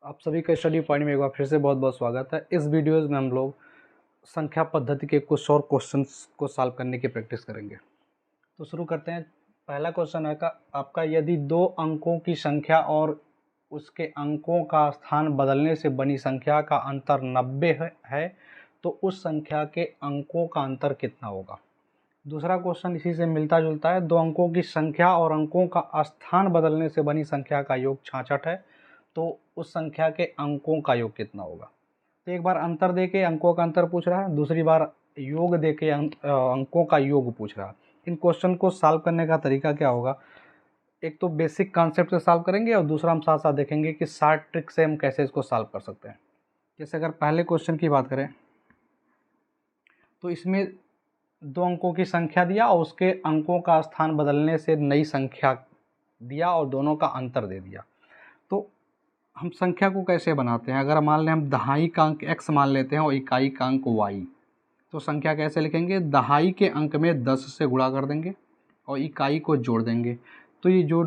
आप सभी का स्टडी पॉइंट में एक बार फिर से बहुत बहुत स्वागत है। इस वीडियोज़ में हम लोग संख्या पद्धति के कुछ और क्वेश्चंस को सॉल्व करने की प्रैक्टिस करेंगे। तो शुरू करते हैं। पहला क्वेश्चन है आपका, यदि दो अंकों की संख्या और उसके अंकों का स्थान बदलने से बनी संख्या का अंतर 90 है तो उस संख्या के अंकों का अंतर कितना होगा। दूसरा क्वेश्चन इसी से मिलता जुलता है। दो अंकों की संख्या और अंकों का स्थान बदलने से बनी संख्या का योग 66 है तो उस संख्या के अंकों का योग कितना होगा। तो एक बार अंतर दे के अंकों का अंतर पूछ रहा है, दूसरी बार योग दे के अंकों का योग पूछ रहा है। इन क्वेश्चन को सॉल्व करने का तरीका क्या होगा, एक तो बेसिक कॉन्सेप्ट से सॉल्व करेंगे और दूसरा हम साथ साथ देखेंगे कि शॉर्ट ट्रिक से हम कैसे इसको सॉल्व कर सकते हैं। जैसे अगर पहले क्वेश्चन की बात करें तो इसमें दो अंकों की संख्या दिया और उसके अंकों का स्थान बदलने से नई संख्या दिया और दोनों का अंतर दे दिया। तो हम संख्या को कैसे बनाते हैं, अगर मान लें हम दहाई का अंक x मान लेते हैं और इकाई का अंक y, तो संख्या कैसे लिखेंगे। दहाई के अंक में 10 से गुणा कर देंगे और इकाई को जोड़ देंगे तो ये जो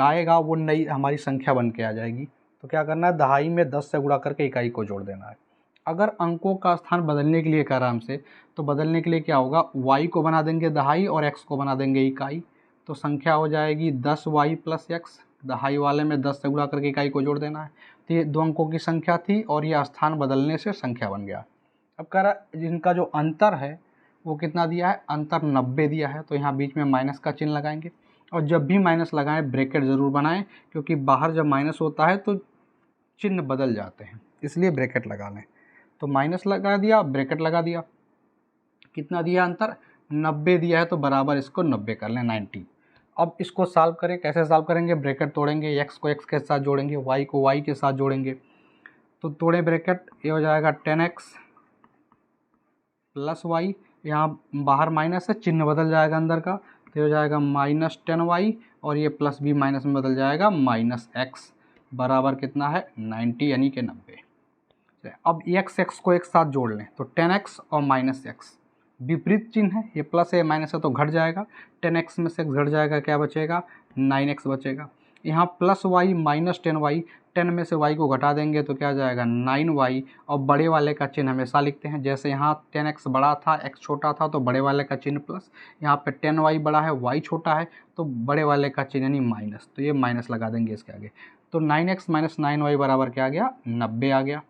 आएगा वो नई हमारी संख्या बन के आ जाएगी। तो क्या करना है, दहाई में 10 से गुणा करके इकाई को जोड़ देना है। अगर अंकों का स्थान बदलने के लिए कह रहा हमसे, तो बदलने के लिए क्या होगा, y को बना देंगे दहाई और x को बना देंगे इकाई। तो संख्या हो जाएगी 10y प्लस x। दहाई वाले में 10 से गुणा करके इकाई को जोड़ देना है। तो ये दो अंकों की संख्या थी और ये स्थान बदलने से संख्या बन गया। अब कह रहा जिनका जो अंतर है वो कितना दिया है, अंतर 90 दिया है। तो यहाँ बीच में माइनस का चिन्ह लगाएंगे और जब भी माइनस लगाएं ब्रैकेट ज़रूर बनाएं, क्योंकि बाहर जब माइनस होता है तो चिन्ह बदल जाते हैं, इसलिए ब्रैकेट लगा लें। तो माइनस लगा दिया, ब्रैकेट लगा दिया। कितना दिया अंतर, 90 दिया है तो बराबर इसको 90 कर लें, 90। अब इसको सॉल्व करें, कैसे सॉल्व करेंगे, ब्रैकेट तोड़ेंगे, x को x के साथ जोड़ेंगे, y को y के साथ जोड़ेंगे। तो तोड़े ब्रैकेट, ये हो जाएगा 10x प्लस y, यहाँ बाहर माइनस है, चिन्ह बदल जाएगा अंदर का, तो हो जाएगा माइनस 10y और ये प्लस भी माइनस में बदल जाएगा माइनस x, बराबर कितना है 90 यानी कि 90। अब x को एक साथ जोड़ लें तो 10x और माइनस x, विपरीत चिन्ह है, ये प्लस है माइनस है तो घट जाएगा। 10x में से x घट जाएगा, क्या बचेगा 9x बचेगा। यहाँ प्लस y माइनस 10y, 10 में से y को घटा देंगे तो क्या आ जाएगा 9y। और बड़े वाले का चिन्ह हमेशा लिखते हैं, जैसे यहाँ 10x बड़ा था x छोटा था तो बड़े वाले का चिन्ह प्लस, यहाँ पे 10y बड़ा है y छोटा है तो बड़े वाले का चिन्ह यानी माइनस, तो ये माइनस लगा देंगे इसके आगे। तो 9x माइनस 9y बराबर क्या आ गया, 90 आ गया।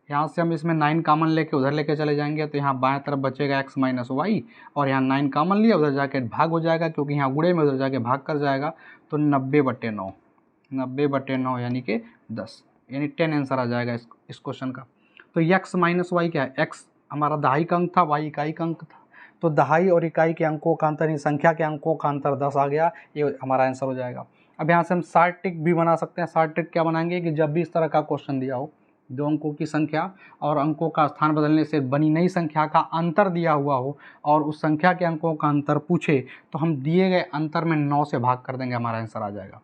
यहाँ से हम इसमें 9 कामन लेके उधर लेके चले जाएंगे तो यहाँ बाएं तरफ बचेगा x माइनस वाई और यहाँ 9 कामन लिया, उधर जाके भाग हो जाएगा क्योंकि यहाँ गुणे में उधर जाके भाग कर जाएगा। तो 90/9, 90/9 यानी कि 10, यानी 10 आंसर आ जाएगा इस क्वेश्चन का। तो x माइनस वाई क्या है, x हमारा दहाई का अंक था, y इकाई का अंक था, तो दहाई और इकाई के अंकों का अंतर, संख्या के अंकों का अंतर 10 आ गया, ये हमारा आंसर हो जाएगा। अब यहाँ से हम शॉर्ट ट्रिक भी बना सकते हैं। शॉर्ट ट्रिक क्या बनाएंगे कि जब भी इस तरह का क्वेश्चन दिया हो, दो अंकों की संख्या और अंकों का स्थान बदलने से बनी नई संख्या का अंतर दिया हुआ हो और उस संख्या के अंकों का अंतर पूछे, तो हम दिए गए अंतर में 9 से भाग कर देंगे, हमारा आंसर आ जाएगा।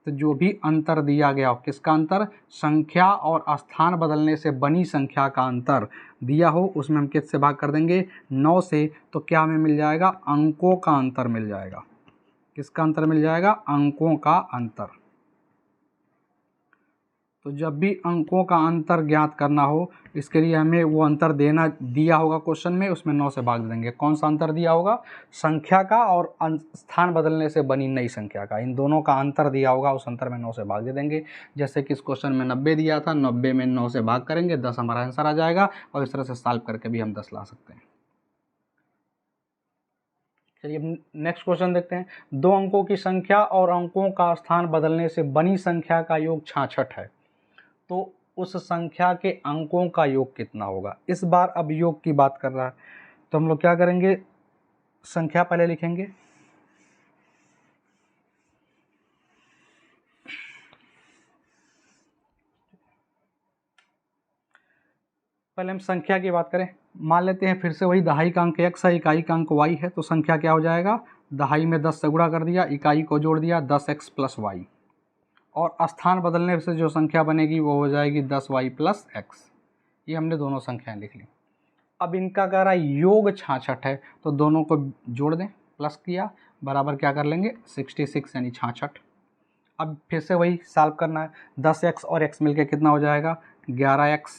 तो जो भी अंतर दिया गया हो, किसका अंतर, संख्या और स्थान बदलने से बनी संख्या का अंतर दिया हो, उसमें हम किससे भाग कर देंगे, 9 से। तो क्या हमें मिल जाएगा, अंकों का अंतर मिल जाएगा। किसका अंतर मिल जाएगा, अंकों का अंतर। तो जब भी अंकों का अंतर ज्ञात करना हो, इसके लिए हमें वो अंतर देना दिया होगा क्वेश्चन में, उसमें 9 से भाग देंगे। कौन सा अंतर दिया होगा, संख्या का और स्थान बदलने से बनी नई संख्या का, इन दोनों का अंतर दिया होगा, उस अंतर में 9 से भाग दे देंगे। जैसे कि इस क्वेश्चन में 90 दिया था, 90 में 9 से भाग करेंगे, 10 हमारा आंसर आ जाएगा। और इस तरह से सॉल्व करके भी हम 10 ला सकते हैं। चलिए नेक्स्ट क्वेश्चन देखते हैं। दो अंकों की संख्या और अंकों का स्थान बदलने से बनी संख्या का योग 66 है तो उस संख्या के अंकों का योग कितना होगा। इस बार अब योग की बात कर रहा है, तो हम लोग क्या करेंगे, संख्या पहले लिखेंगे, पहले हम संख्या की बात करें। मान लेते हैं फिर से वही दहाई का अंक x है, इकाई का अंक y है, तो संख्या क्या हो जाएगा, दहाई में 10 से गुणा कर दिया, इकाई को जोड़ दिया, 10x प्लस वाई, और स्थान बदलने से जो संख्या बनेगी वो हो जाएगी 10y प्लस x। ये हमने दोनों संख्याएं लिख ली। अब इनका कह रहा है योग 66 है, तो दोनों को जोड़ दें, प्लस किया, बराबर क्या कर लेंगे 66 यानी 66। अब फिर से वही सॉल्व करना है। 10x और x मिलके कितना हो जाएगा 11x,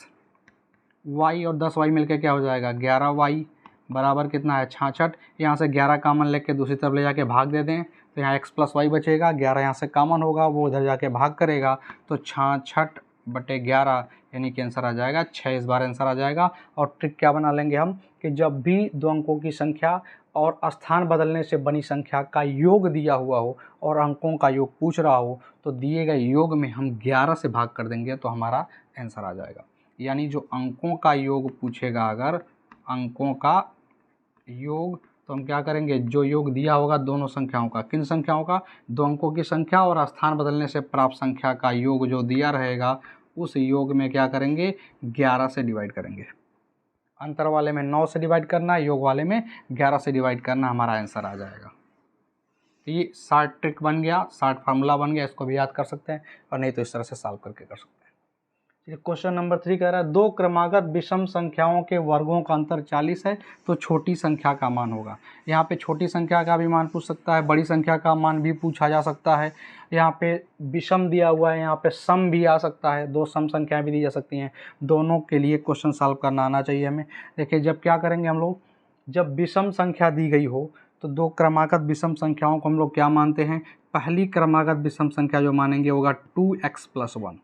y और 10y मिलके क्या हो जाएगा 11y बराबर कितना है 66। यहाँ से 11 कामन लेके दूसरी तरफ ले जाके भाग दे दें तो यहाँ x प्लस वाई बचेगा, 11 यहाँ से कामन होगा वो उधर जाके भाग करेगा तो 66/11 यानी कि आंसर आ जाएगा 6। इस बार आंसर आ जाएगा। और ट्रिक क्या बना लेंगे हम कि जब भी दो अंकों की संख्या और स्थान बदलने से बनी संख्या का योग दिया हुआ हो और अंकों का योग पूछ रहा हो तो दिए गए योग में हम 11 से भाग कर देंगे तो हमारा आंसर आ जाएगा। यानी जो अंकों का योग पूछेगा, अगर अंकों का योग, तो हम क्या करेंगे, जो योग दिया होगा दोनों संख्याओं का, किन संख्याओं का, दो अंकों की संख्या और स्थान बदलने से प्राप्त संख्या का योग जो दिया रहेगा उस योग में क्या करेंगे 11 से डिवाइड करेंगे। अंतर वाले में 9 से डिवाइड करना है, योग वाले में 11 से डिवाइड करना, हमारा आंसर आ जाएगा। ये शार्ट ट्रिक बन गया, शार्ट फार्मूला बन गया, इसको भी याद कर सकते हैं और नहीं तो इस तरह से सॉल्व करके कर सकते हैं। क्वेश्चन नंबर 3 कह रहा है दो क्रमागत विषम संख्याओं के वर्गों का अंतर 40 है तो छोटी संख्या का मान होगा। यहाँ पे छोटी संख्या का भी मान पूछ सकता है, बड़ी संख्या का मान भी पूछा जा सकता है। यहाँ पे विषम दिया हुआ है, यहाँ पे सम भी आ सकता है, दो सम संख्याएं भी दी जा सकती हैं। दोनों के लिए क्वेश्चन सॉल्व करना आना चाहिए हमें। देखिए जब क्या करेंगे हम लोग, जब विषम संख्या दी गई हो तो दो क्रमागत विषम संख्याओं को हम लोग क्या मानते हैं, पहली क्रमागत विषम संख्या जो मानेंगे होगा 2x + 1।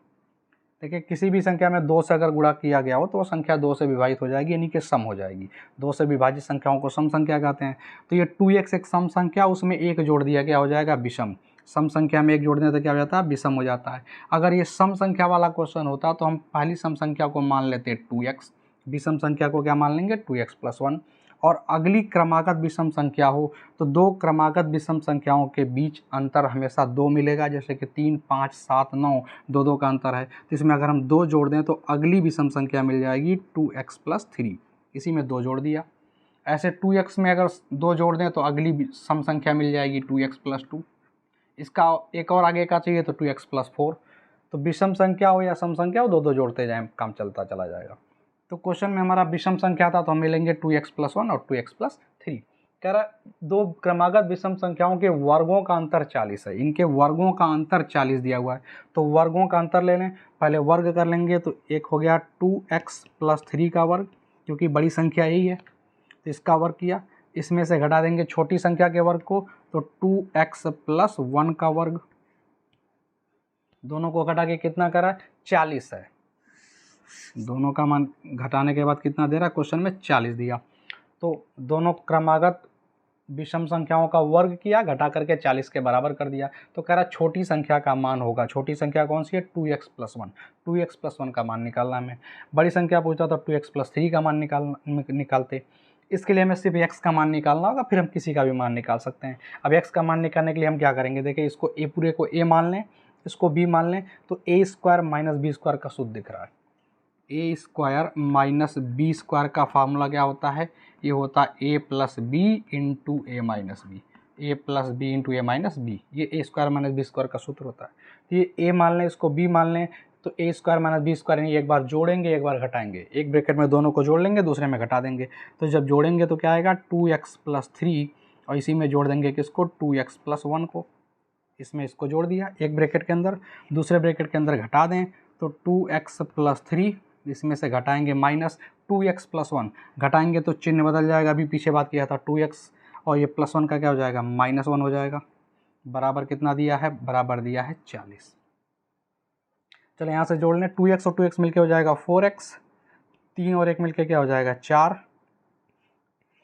देखिए किसी भी संख्या में 2 से अगर गुणा किया गया हो तो वो संख्या 2 से विभाजित हो जाएगी, यानी कि सम हो जाएगी। 2 से विभाजित संख्याओं को सम संख्या कहते हैं। तो ये 2x एक सम संख्या, उसमें 1 जोड़ दिया गया, हो जाएगा विषम। सम संख्या में 1 जोड़ दें तो क्या हो जाता है, विषम हो जाता है। अगर ये सम संख्या वाला क्वेश्चन होता तो हम पहली सम संख्या को मान लेते 2x, विषम संख्या को क्या मान लेंगे 2x + 1। और अगली क्रमागत विषम संख्या हो तो दो क्रमागत विषम संख्याओं के बीच अंतर हमेशा 2 मिलेगा। जैसे कि 3, 5, 7, 9 2 का अंतर है, तो इसमें अगर हम 2 जोड़ दें तो अगली विषम संख्या मिल जाएगी 2x + 3। इसी में 2 जोड़ दिया। ऐसे 2x में अगर 2 जोड़ दें तो अगली सम संख्या मिल जाएगी 2x + 2। इसका एक और आगे का चाहिए तो 2x + 4। तो विषम संख्या हो या सम संख्या हो, 2 जोड़ते जाएँ, काम चलता चला जाएगा। तो क्वेश्चन में हमारा विषम संख्या था तो हम मिलेंगे 2x + 1 और 2x + 3। कह रहा दो क्रमागत विषम संख्याओं के वर्गों का अंतर 40 है। इनके वर्गों का अंतर 40 दिया हुआ है तो वर्गों का अंतर ले लें। पहले वर्ग कर लेंगे तो एक हो गया 2x + 3 का वर्ग, क्योंकि बड़ी संख्या यही है तो इसका वर्ग किया। इसमें से घटा देंगे छोटी संख्या के वर्ग को तो 2x + 1 का वर्ग, दोनों को घटा के कितना करा 40 है। दोनों का मान घटाने के बाद कितना दे रहा है, क्वेश्चन में 40 दिया। तो दोनों क्रमागत विषम संख्याओं का वर्ग किया, घटा करके 40 के बराबर कर दिया। तो कह रहा छोटी संख्या का मान होगा, छोटी संख्या कौन सी है 2x + 1। 2x + 1 का मान निकालना हमें। बड़ी संख्या पूछता तो 2x + 3 का मान निकालते। इसके लिए हमें सिर्फ x का मान निकालना होगा, फिर हम किसी का भी मान निकाल सकते हैं। अब x का मान निकालने के लिए हम क्या करेंगे, देखिए इसको a पूरे को a मान लें, इसको b मान लें तो a² - b² का सूत्र दिख रहा है। a² - b² का फार्मूला क्या होता है, ये होता है a + b × a - b, a + b × a - b, ये a² - b² का सूत्र होता है। तो ये a मान लें, इसको b मान लें तो a² - b² यानी एक बार जोड़ेंगे एक बार घटाएंगे, एक ब्रैकेट में दोनों को जोड़ लेंगे दूसरे में घटा देंगे। तो जब जोड़ेंगे तो क्या आएगा 2x + 3 और इसी में जोड़ देंगे किसको 2x + 1 को, इसमें इसको जोड़ दिया एक ब्रैकेट के अंदर, दूसरे ब्रैकेट के अंदर घटा दें तो 2x + 3, इसमें से घटाएंगे -2x + 1, घटाएंगे तो चिन्ह बदल जाएगा। अभी पीछे बात किया था 2x और ये +1 का क्या हो जाएगा -1 हो जाएगा। बराबर कितना दिया है, बराबर दिया है 40। चलो यहाँ से जोड़ लें, 2x और 2x मिलके हो जाएगा 4x, 3 और 1 मिलके क्या हो जाएगा 4।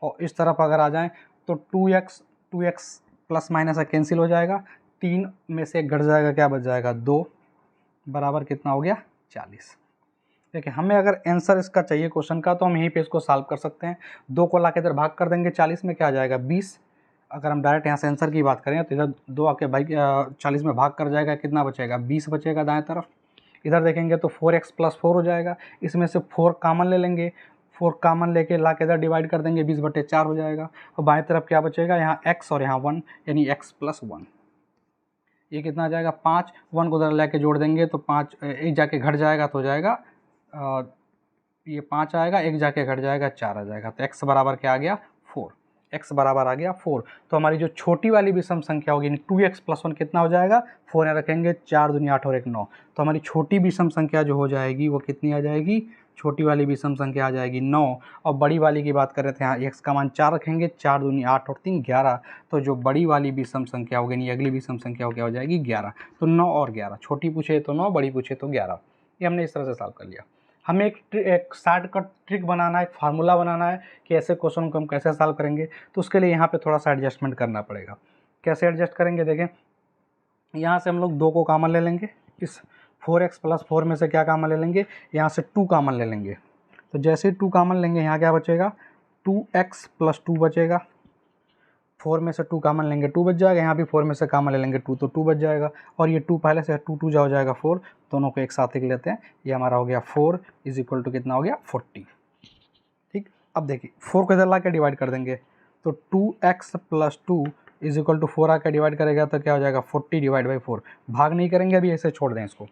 और इस तरफ अगर आ जाएं तो 2x प्लस माइनस कैंसिल हो जाएगा, 3 में से 1 घट जाएगा, क्या बच जाएगा 2, बराबर कितना हो गया 40। देखिए हमें अगर आंसर इसका चाहिए क्वेश्चन का तो हम यहीं पे इसको सॉल्व कर सकते हैं। 2 को ला के इधर भाग कर देंगे 40 में, क्या आ जाएगा 20। अगर हम डायरेक्ट यहाँ से आंसर की बात करें तो इधर 2 आके भाई 40 में भाग कर जाएगा, कितना बचेगा 20 बचेगा दाएं तरफ। इधर देखेंगे तो 4x + 4 हो जाएगा, इसमें से 4 कॉमन ले लेंगे, 4 कॉमन लेके ला के इधर डिवाइड कर देंगे, 20/4 हो जाएगा। और बाएं तरफ क्या बचेगा, यहाँ x और यहाँ 1 यानी x + 1। ये कितना आ जाएगा 5, 1 को उधर ला के जोड़ देंगे तो 5, एक जाके घट जाएगा तो हो जाएगा ये 5 आएगा, एक जाके घट जाएगा 4 आ जाएगा। तो x बराबर क्या आ गया 4, x बराबर आ गया 4। तो हमारी जो छोटी वाली विषम संख्या होगी 2x + 1 कितना हो जाएगा 4 यहाँ रखेंगे, 4 दूनी 8 और 1 9। तो हमारी छोटी विषम संख्या जो हो जाएगी वो कितनी आ जाएगी, छोटी वाली विषम संख्या आ जाएगी 9। और बड़ी वाली की बात कर रहे थे, यहाँ x का मान 4 रखेंगे, 4 दूनी 8 और 3 11। तो जो बड़ी वाली विषम संख्या होगी नहीं अगली विषम संख्या क्या हो जाएगी 11। तो 9 और 11, छोटी पूछे तो 9, बड़ी पूछे तो 11। ये हमने इस तरह से सॉल्व कर लिया। हमें एक शॉर्टकट ट्रिक बनाना है, एक फार्मूला बनाना है कि ऐसे क्वेश्चन को हम कैसे सॉल्व करेंगे। तो उसके लिए यहाँ पे थोड़ा सा एडजस्टमेंट करना पड़ेगा। कैसे एडजस्ट करेंगे, देखें यहाँ से हम लोग 2 को कॉमन ले लेंगे, इस 4x + 4 में से क्या कॉमन ले लेंगे, यहाँ से 2 कॉमन ले लेंगे। तो जैसे 2 कॉमन लेंगे यहाँ क्या बचेगा 2x + 2 बचेगा, 4 में से 2 कॉमन लेंगे 2 बच जाएगा, यहाँ भी 4 में से कॉमन ले लेंगे 2 तो 2 बच जाएगा। और ये 2 पहले से 2 हो जाएगा 4, दोनों को एक साथ ही लेते हैं, ये हमारा हो गया 4 = कितना हो गया 40। ठीक, अब देखिए 4 को इधर ला के डिवाइड कर देंगे तो 2x + 2 = 4 आके डिवाइड करेगा तो क्या हो जाएगा 40/4। भाग नहीं करेंगे, अभी ऐसे छोड़ दें इसको।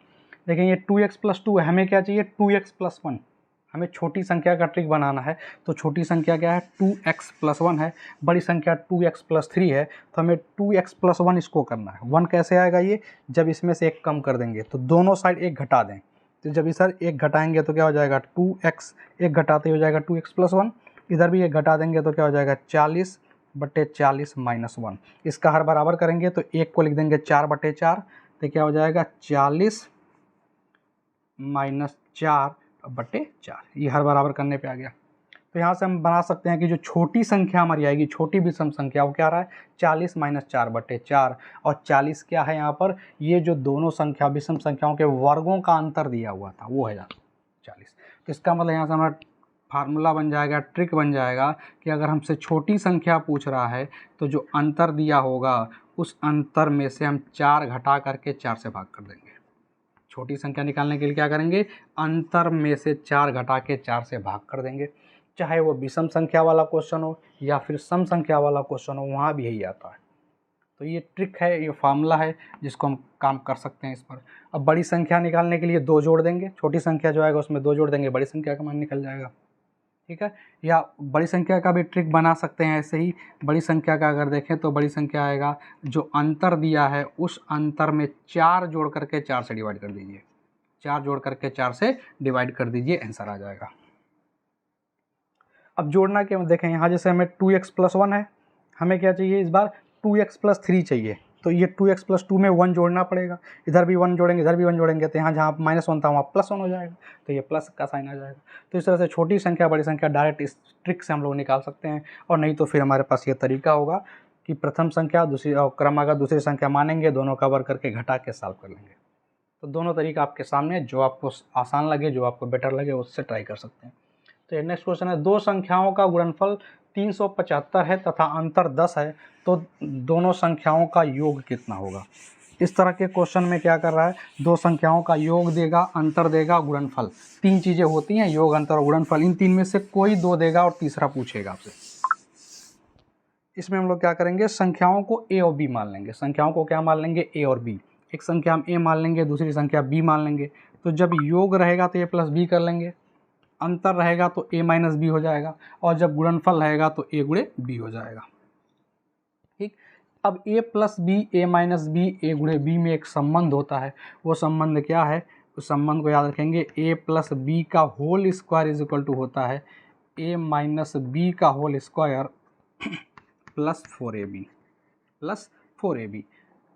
देखें ये 2x + 2 है, हमें क्या चाहिए 2x + 1। हमें छोटी संख्या का ट्रिक बनाना है, तो छोटी संख्या क्या है 2x + 1 है, बड़ी संख्या 2x + 3 है। तो हमें 2x + 1 इसको करना है। 1 कैसे आएगा, ये जब इसमें से एक कम कर देंगे तो दोनों साइड एक घटा दें। तो जब इधर एक घटाएंगे तो क्या हो जाएगा 2x, एक घटाते हो जाएगा 2x + 1, इधर भी एक घटा देंगे तो क्या हो जाएगा 40/40 - 1। इसका हर बराबर करेंगे तो एक को लिख देंगे 4/4, तो क्या हो जाएगा 40 - 4/4, ये हर बराबर करने पे आ गया। तो यहाँ से हम बना सकते हैं कि जो छोटी संख्या हमारी आएगी, छोटी विषम संख्या, वो क्या रहा है 40 - 4/4। और 40 क्या है यहाँ पर, ये जो दोनों संख्या विषम संख्याओं के वर्गों का अंतर दिया हुआ था वो है 40। तो इसका मतलब यहाँ से हमारा फार्मूला बन जाएगा, ट्रिक बन जाएगा कि अगर हमसे छोटी संख्या पूछ रहा है तो जो अंतर दिया होगा उस अंतर में से हम 4 घटा करके 4 से भाग कर देंगे। छोटी संख्या निकालने के लिए क्या करेंगे, अंतर में से 4 घटा के 4 से भाग कर देंगे। चाहे वो विषम संख्या वाला क्वेश्चन हो या फिर सम संख्या वाला क्वेश्चन हो, वहाँ भी यही आता है। तो ये ट्रिक है, ये फार्मूला है जिसको हम काम कर सकते हैं इस पर। अब बड़ी संख्या निकालने के लिए 2 जोड़ देंगे, छोटी संख्या जो आएगा उसमें 2 जोड़ देंगे, बड़ी संख्या का मान निकल जाएगा। ठीक है, या बड़ी संख्या का भी ट्रिक बना सकते हैं ऐसे ही। बड़ी संख्या का अगर देखें तो बड़ी संख्या आएगा, जो अंतर दिया है उस अंतर में 4 जोड़ करके 4 से डिवाइड कर दीजिए, 4 जोड़ करके 4 से डिवाइड कर दीजिए, आंसर आ जाएगा। अब जोड़ना के देखें, यहाँ जैसे हमें 2x + 1 है, हमें क्या चाहिए इस बार 2x + 3 चाहिए। तो ये 2x + 2 में 1 जोड़ना पड़ेगा, इधर भी 1 जोड़ेंगे, इधर भी 1 जोड़ेंगे, तो यहाँ जहाँ -1 था वहाँ +1 हो जाएगा, तो ये प्लस का साइन आ जाएगा। तो इस तरह से छोटी संख्या बड़ी संख्या डायरेक्ट इस ट्रिक से हम लोग निकाल सकते हैं। और नहीं तो फिर हमारे पास ये तरीका होगा कि प्रथम संख्या दूसरी क्रमागत दूसरी संख्या मानेंगे, दोनों का वर्ग करके घटा के सॉल्व कर लेंगे। तो दोनों तरीका आपके सामने, जो आपको आसान लगे, जो आपको बेटर लगे, उससे ट्राई कर सकते हैं। तो नेक्स्ट क्वेश्चन है, 2 संख्याओं का गुणनफल 375 है तथा अंतर 10 है, तो दोनों संख्याओं का योग कितना होगा। इस तरह के क्वेश्चन में क्या कर रहा है, 2 संख्याओं का योग देगा, अंतर देगा, गुणनफल, 3 चीज़ें होती हैं, योग, अंतर और गुणनफल। इन 3 में से कोई 2 देगा और तीसरा पूछेगा आपसे। इसमें हम लोग क्या करेंगे, संख्याओं को a और b मान लेंगे। संख्याओं को क्या मान लेंगे, a और b। एक संख्या हम a मान लेंगे, दूसरी संख्या b मान लेंगे। तो जब योग रहेगा तो a + b कर लेंगे, अंतर रहेगा तो a - b हो जाएगा, और जब गुणनफल रहेगा तो a × b हो जाएगा। ठीक, अब a + b, a - b, a × b में एक संबंध होता है। वो संबंध क्या है, उस संबंध को याद रखेंगे, a + b का होल स्क्वायर = होता है a - b का होल स्क्वायर + 4ab।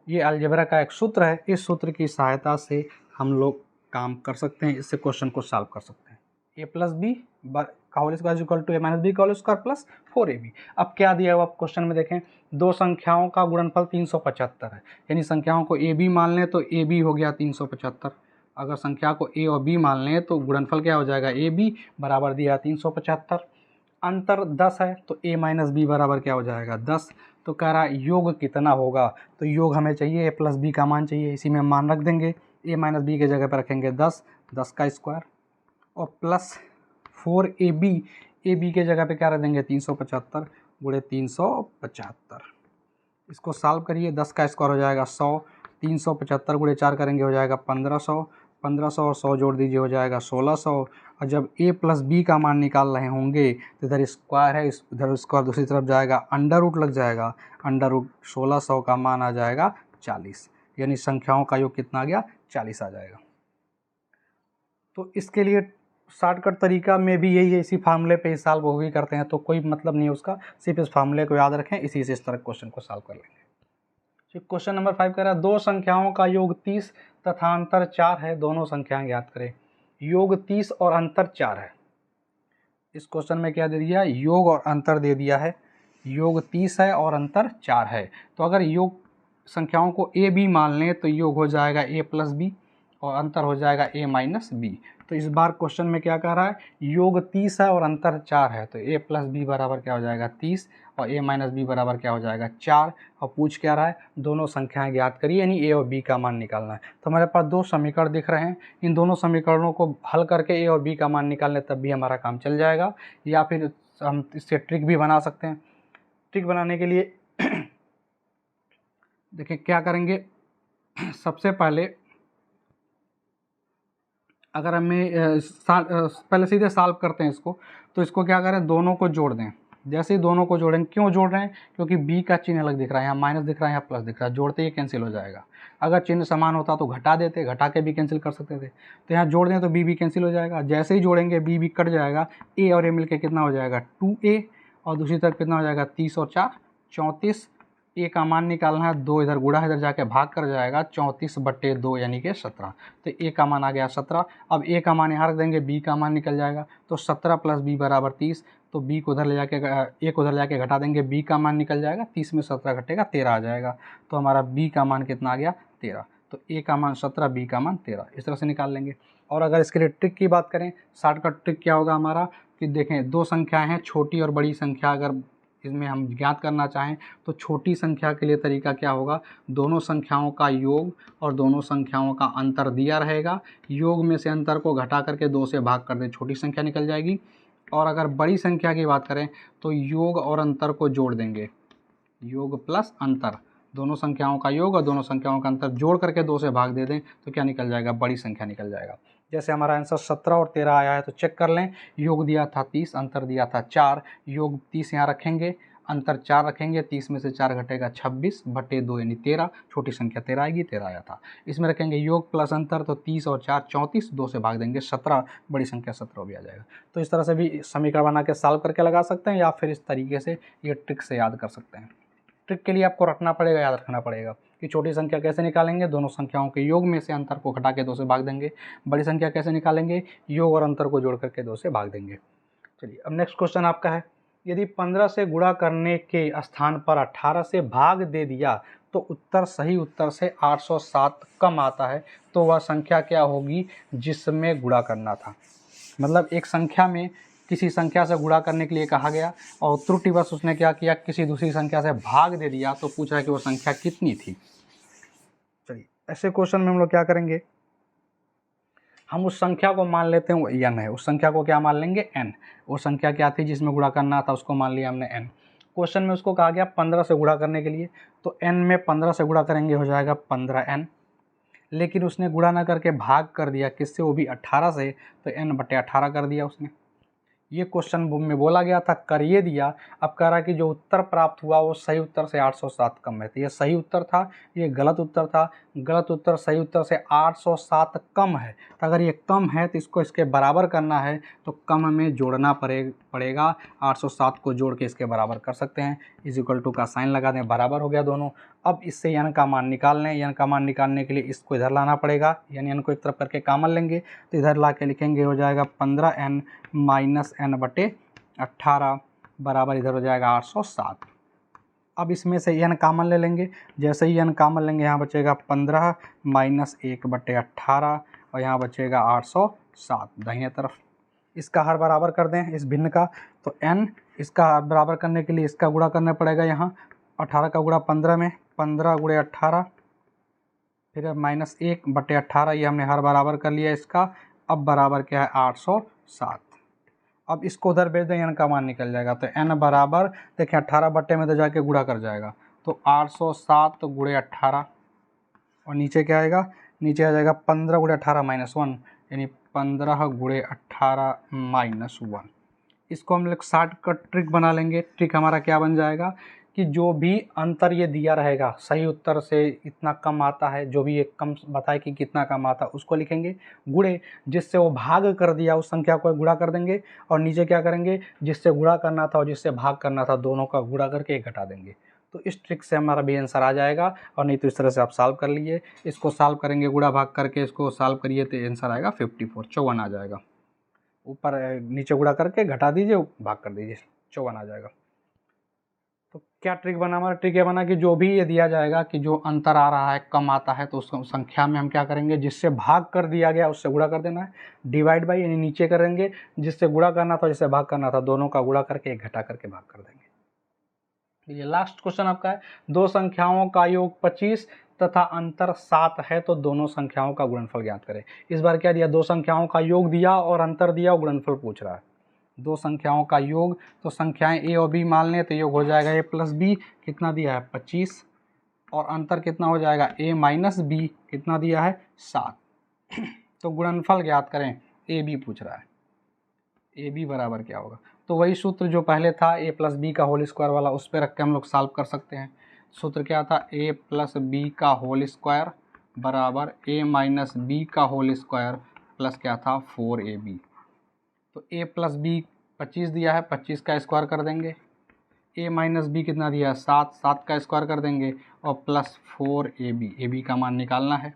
ये अलजेब्रा का एक सूत्र है, इस सूत्र की सहायता से हम लोग काम कर सकते हैं, इससे क्वेश्चन को सॉल्व कर सकते हैं। a + b का होल स्क्वायर = a - b का होल स्क्वायर + 4ab। अब क्या दिया हुआ आप क्वेश्चन में देखें, 2 संख्याओं का गुणनफल 375 है, यानी संख्याओं को a b मान लें तो a b हो गया 375। अगर संख्या को a और b मान लें तो गुणनफल क्या हो जाएगा, a b बराबर दिया 375। अंतर 10 है तो a - b बराबर क्या हो जाएगा 10। तो कह रहा है योग कितना होगा, तो योग हमें चाहिए a + b का मान चाहिए, इसी में मान रख देंगे, a - b के जगह पर रखेंगे 10, 10 का स्क्वायर, और + 4ab, ab के जगह पे क्या रख देंगे 375 × 375। इसको सॉल्व करिए, 10 का स्क्वायर हो जाएगा 100, 375 × 4 करेंगे हो जाएगा 1500, 1500 और 100 जोड़ दीजिए, हो जाएगा 1600। और जब a प्लस बी का मान निकाल रहे होंगे तो इधर स्क्वायर है, इधर स्क्वायर दूसरी तरफ जाएगा, अंडर रूट लग जाएगा, अंडर रूट 1600 का मान आ जाएगा 40, यानी संख्याओं का योग कितना आ गया 40 आ जाएगा। तो इसके लिए शॉर्टकट तरीका में भी यही है, इसी फार्मूले पे ही सॉल्व वो भी करते हैं, तो कोई मतलब नहीं है उसका, सिर्फ इस फार्मूले को याद रखें, इसी से इस तरह क्वेश्चन को सॉल्व कर लेंगे। क्वेश्चन नंबर 5 कह रहा है दो संख्याओं का योग 30 तथा अंतर 4 है, दोनों संख्याएं ज्ञात करें। योग 30 और अंतर 4 है। इस क्वेश्चन में क्या दे दिया, योग और अंतर दे दिया है। योग 30 है और अंतर 4 है, तो अगर योग संख्याओं को ए बी मान लें तो योग हो जाएगा ए प्लस बी और अंतर हो जाएगा ए माइनस बी। तो इस बार क्वेश्चन में क्या कह रहा है, योग 30 है और अंतर 4 है, तो ए प्लस बी बराबर क्या हो जाएगा 30 और ए माइनस बी बराबर क्या हो जाएगा 4। और पूछ क्या रहा है, दोनों संख्याएं ज्ञात करिए, यानी ए और बी का मान निकालना है। तो हमारे पास दो समीकरण दिख रहे हैं, इन दोनों समीकरणों को हल करके ए और बी का मान निकाल लें तब भी हमारा काम चल जाएगा, या फिर हम इससे ट्रिक भी बना सकते हैं। ट्रिक बनाने के लिए देखिए क्या करेंगे, सबसे पहले अगर हमें पहले सीधे सॉल्व करते हैं इसको, तो इसको क्या करें, दोनों को जोड़ दें। जैसे ही दोनों को जोड़ेंगे, क्यों जोड़ रहे हैं, क्योंकि b का चिन्ह अलग दिख रहा है, यहाँ माइनस दिख रहा है, यहाँ प्लस दिख रहा है, जोड़ते ही कैंसिल हो जाएगा। अगर चिन्ह समान होता तो घटा देते, घटा के भी कैंसिल कर सकते थे, तो यहाँ जोड़ दें तो b भी कैंसिल हो जाएगा। जैसे ही जोड़ेंगे b भी कट जाएगा, a और a मिलकर कितना हो जाएगा 2a, और दूसरी तरफ कितना हो जाएगा 30 और 4 34। ए का मान निकालना है, 2 इधर गुणा इधर जाके भाग कर जाएगा, 34/2 यानी कि 17। तो ए का मान आ गया 17। अब ए का मान यहाँ रख देंगे, बी का मान निकल जाएगा, तो 17 + b बराबर 30। तो बी को उधर ले जाके ए को उधर ले जाके घटा देंगे, बी का मान निकल जाएगा, 30 में 17 घटेगा 13 आ जाएगा। तो हमारा बी का मान कितना आ गया 13। तो ए का मान 17, बी का मान 13, इस तरह से निकाल लेंगे। और अगर इसके लिए ट्रिक की बात करें, शॉर्टकट ट्रिक क्या होगा हमारा, कि देखें दो संख्याएँ हैं, छोटी और बड़ी संख्या अगर इसमें हम ज्ञात करना चाहें तो छोटी संख्या के लिए तरीका क्या होगा, दोनों संख्याओं का योग और दोनों संख्याओं का अंतर दिया रहेगा, योग में से अंतर को घटा करके 2 से भाग कर दें, छोटी संख्या निकल जाएगी। और अगर बड़ी संख्या की बात करें तो योग और अंतर को जोड़ देंगे, योग प्लस अंतर, दोनों संख्याओं का योग और दोनों संख्याओं का अंतर जोड़ करके 2 से भाग दे दें तो क्या निकल जाएगा, बड़ी संख्या निकल जाएगा। जैसे हमारा आंसर 17 और 13 आया है, तो चेक कर लें, योग दिया था 30, अंतर दिया था 4, योग 30 यहाँ रखेंगे, अंतर 4 रखेंगे, 30 में से 4 घटेगा 26/2 यानी 13, छोटी संख्या 13 आएगी, 13 आया था। इसमें रखेंगे योग प्लस अंतर, तो 30 और 4 34, 2 से भाग देंगे 17, बड़ी संख्या 17 भी आ जाएगा। तो इस तरह से भी समीकरण बना के सॉल्व करके लगा सकते हैं, या फिर इस तरीके से ये ट्रिक से याद कर सकते हैं। ट्रिक के लिए आपको रखना पड़ेगा, याद रखना पड़ेगा कि छोटी संख्या कैसे निकालेंगे, दोनों संख्याओं के योग में से अंतर को घटा के 2 से भाग देंगे। बड़ी संख्या कैसे निकालेंगे, योग और अंतर को जोड़ करके 2 से भाग देंगे। चलिए अब नेक्स्ट क्वेश्चन आपका है, यदि 15 से गुणा करने के स्थान पर 18 से भाग दे दिया तो उत्तर सही उत्तर से 807 कम आता है, तो वह संख्या क्या होगी जिसमें गुणा करना था। मतलब एक संख्या में किसी संख्या से गुणा करने के लिए कहा गया और त्रुटिवश उसने क्या किया, किसी दूसरी संख्या से भाग दे दिया, तो पूछ रहा है कि वो संख्या कितनी थी। चलिए ऐसे क्वेश्चन में हम लोग क्या करेंगे, हम उस संख्या को मान लेते हैं वो n है, उस संख्या को क्या मान लेंगे n। वो संख्या क्या थी जिसमें गुणा करना था, उसको मान लिया हमने n। क्वेश्चन में उसको कहा गया 15 से गुणा करने के लिए, तो n में 15 से गुणा करेंगे हो जाएगा 15n, लेकिन उसने गुणा ना करके भाग कर दिया किससे, वो भी 18 से, तो n/18 कर दिया उसने। ये क्वेश्चन में बोला गया था करिए दिया, अब कह रहा है कि जो उत्तर प्राप्त हुआ वो सही उत्तर से 807 कम है। तो ये सही उत्तर था, ये गलत उत्तर था, गलत उत्तर सही उत्तर से 807 कम है। तो अगर ये कम है तो इसको इसके बराबर करना है, तो कम में जोड़ना पड़ेगा, 807 को जोड़ के इसके बराबर कर सकते हैं, = का साइन लगा दें, बराबर हो गया दोनों। अब इससे n का मान निकाल लें, n का मान निकालने के लिए इसको इधर लाना पड़ेगा, यानी n को एक तरफ करके कॉमन लेंगे, तो इधर ला के लिखेंगे हो जाएगा 15n - n/18 बराबर इधर हो जाएगा 807। अब इसमें से n कॉमन ले लेंगे, जैसे ही n कॉमन लेंगे यहाँ बचेगा 15 - 1/18 और यहाँ बचेगा 807 दाहिने तरफ। इसका हर बराबर कर दें इस भिन्न का, तो n इसका बराबर करने के लिए इसका गुणा करना पड़ेगा, यहाँ 18 का गुणा 15 में, 15 × 18 फिर -1/18, ये हमने हर बराबर कर लिया इसका। अब बराबर क्या है 807। अब इसको उधर भेज दें, n का मान निकल जाएगा, तो n बराबर देखिए 18 बट्टे में तो जाके गुणा कर जाएगा, तो 807 × 18 और नीचे क्या आएगा नीचे आ जाएगा 15 गुणे 18 -1, यानी 15 गुणे 18 -1। इसको हम लोग शॉर्टकट ट्रिक बना लेंगे। ट्रिक हमारा क्या बन जाएगा कि जो भी अंतर ये दिया रहेगा, सही उत्तर से इतना कम आता है, जो भी ये कम बताए कि कितना कम आता है उसको लिखेंगे, गुणे जिससे वो भाग कर दिया उस संख्या को गुणा कर देंगे, और नीचे क्या करेंगे, जिससे गुणा करना था और जिससे भाग करना था दोनों का गुणा करके एक घटा देंगे। तो इस ट्रिक से हमारा भी आंसर आ जाएगा, और नहीं तो इस तरह से आप सॉल्व कर लीजिए। इसको सॉल्व करेंगे, गुणा भाग करके इसको सॉल्व करिए तो आंसर आएगा 54, 54 आ जाएगा। ऊपर नीचे गुणा करके घटा दीजिए, भाग कर दीजिए, 54 आ जाएगा। तो क्या ट्रिक बना हमारा? ट्रिक ये बना कि जो भी ये दिया जाएगा कि जो अंतर आ रहा है कम आता है, तो उस संख्या में हम क्या करेंगे, जिससे भाग कर दिया गया उससे गुणा कर देना है, डिवाइड बाई, यानी नीचे करेंगे जिससे गुणा करना था जिससे भाग करना था दोनों का गुणा करके एक घटा करके भाग कर देंगे। ये लास्ट क्वेश्चन आपका है, दो संख्याओं का योग 25 तथा अंतर 7 है तो दोनों संख्याओं का गुणनफल ज्ञात करें। इस बार क्या दिया, दो संख्याओं का योग दिया और अंतर दिया और गुणनफल पूछ रहा है। दो संख्याओं का योग, तो संख्याएं ए और बी मान लें तो योग हो जाएगा a प्लस बी, कितना दिया है 25, और अंतर कितना हो जाएगा a माइनस बी, कितना दिया है 7। तो गुणनफल ज्ञात करें, ए बी पूछ रहा है, ए बी बराबर क्या होगा, तो वही सूत्र जो पहले था a प्लस बी का होल स्क्वायर वाला, उस पर रख के हम लोग सॉल्व कर सकते हैं। सूत्र क्या था, a प्लस बी का होल स्क्वायर बराबर a माइनस बी का होल स्क्वायर प्लस क्या था 4ab। तो a प्लस बी 25 दिया है, 25 का स्क्वायर कर देंगे, a माइनस बी कितना दिया है 7, 7 का स्क्वायर कर देंगे, और प्लस 4ab, ab का मान निकालना है।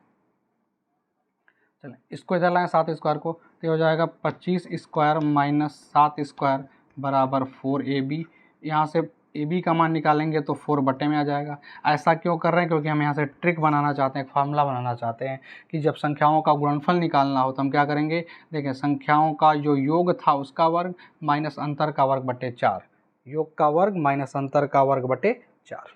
चलें इसको इधर लाएं 7 स्क्वायर को, तो हो जाएगा 25 स्क्वायर माइनस 7 स्क्वायर बराबर 4ab। यहाँ से ab का मान निकालेंगे तो 4 बटे में आ जाएगा। ऐसा क्यों कर रहे हैं, क्योंकि हम यहाँ से ट्रिक बनाना चाहते हैं, एक फार्मूला बनाना चाहते हैं कि जब संख्याओं का गुणनफल निकालना हो तो हम क्या करेंगे, देखें संख्याओं का जो योग था उसका वर्ग माइनस अंतर का वर्ग बटे 4, योग का वर्ग माइनस अंतर का वर्ग बटे 4।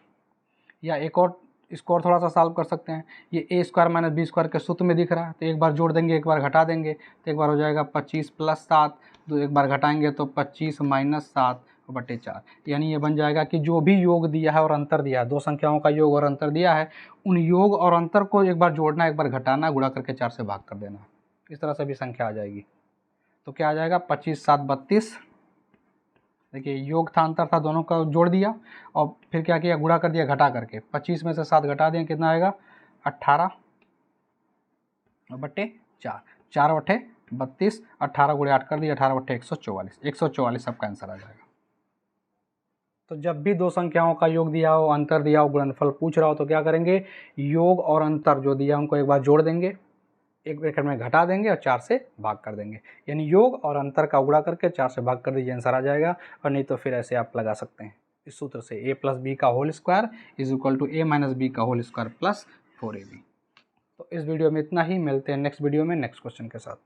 या एक और, इसको और थोड़ा सा सॉल्व कर सकते हैं, ये a square minus B square के सूत्र में दिख रहा है, तो एक बार जोड़ देंगे एक बार घटा देंगे, तो एक बार हो जाएगा 25 प्लस 7, तो एक बार घटाएंगे तो 25 माइनस 7 बटे 4। यानी ये बन जाएगा कि जो भी योग दिया है और अंतर दिया है, दो संख्याओं का योग और अंतर दिया है, उन योग और अंतर को एक बार जोड़ना एक बार घटाना, गुणा करके 4 से भाग कर देना, इस तरह से भी संख्या आ जाएगी। तो क्या आ जाएगा 25 7 32, देखिए योग था अंतर था दोनों का जोड़ दिया और फिर क्या किया, गुणा कर दिया घटा करके, 25 में से 7 घटा दें कितना आएगा 18 बटे 4, 4 बटे 32, 18 गुणे 8 कर दिया, 18 बटे 144, 144 सबका आंसर आ जाएगा। तो जब भी दो संख्याओं का योग दिया हो, अंतर दिया हो, गुणनफल पूछ रहा हो तो क्या करेंगे, योग और अंतर जो दिया उनको एक बार जोड़ देंगे, एक ब्रैकेट में घटा देंगे और 4 से भाग कर देंगे, यानी योग और अंतर का गुणा करके 4 से भाग कर दीजिए, आंसर आ जाएगा। और नहीं तो फिर ऐसे आप लगा सकते हैं इस सूत्र से, a प्लस बी का whole square is equal to a minus B का होल स्क्वायर प्लस 4ab। तो इस वीडियो में इतना ही, मिलते हैं नेक्स्ट वीडियो में नेक्स्ट क्वेश्चन के साथ।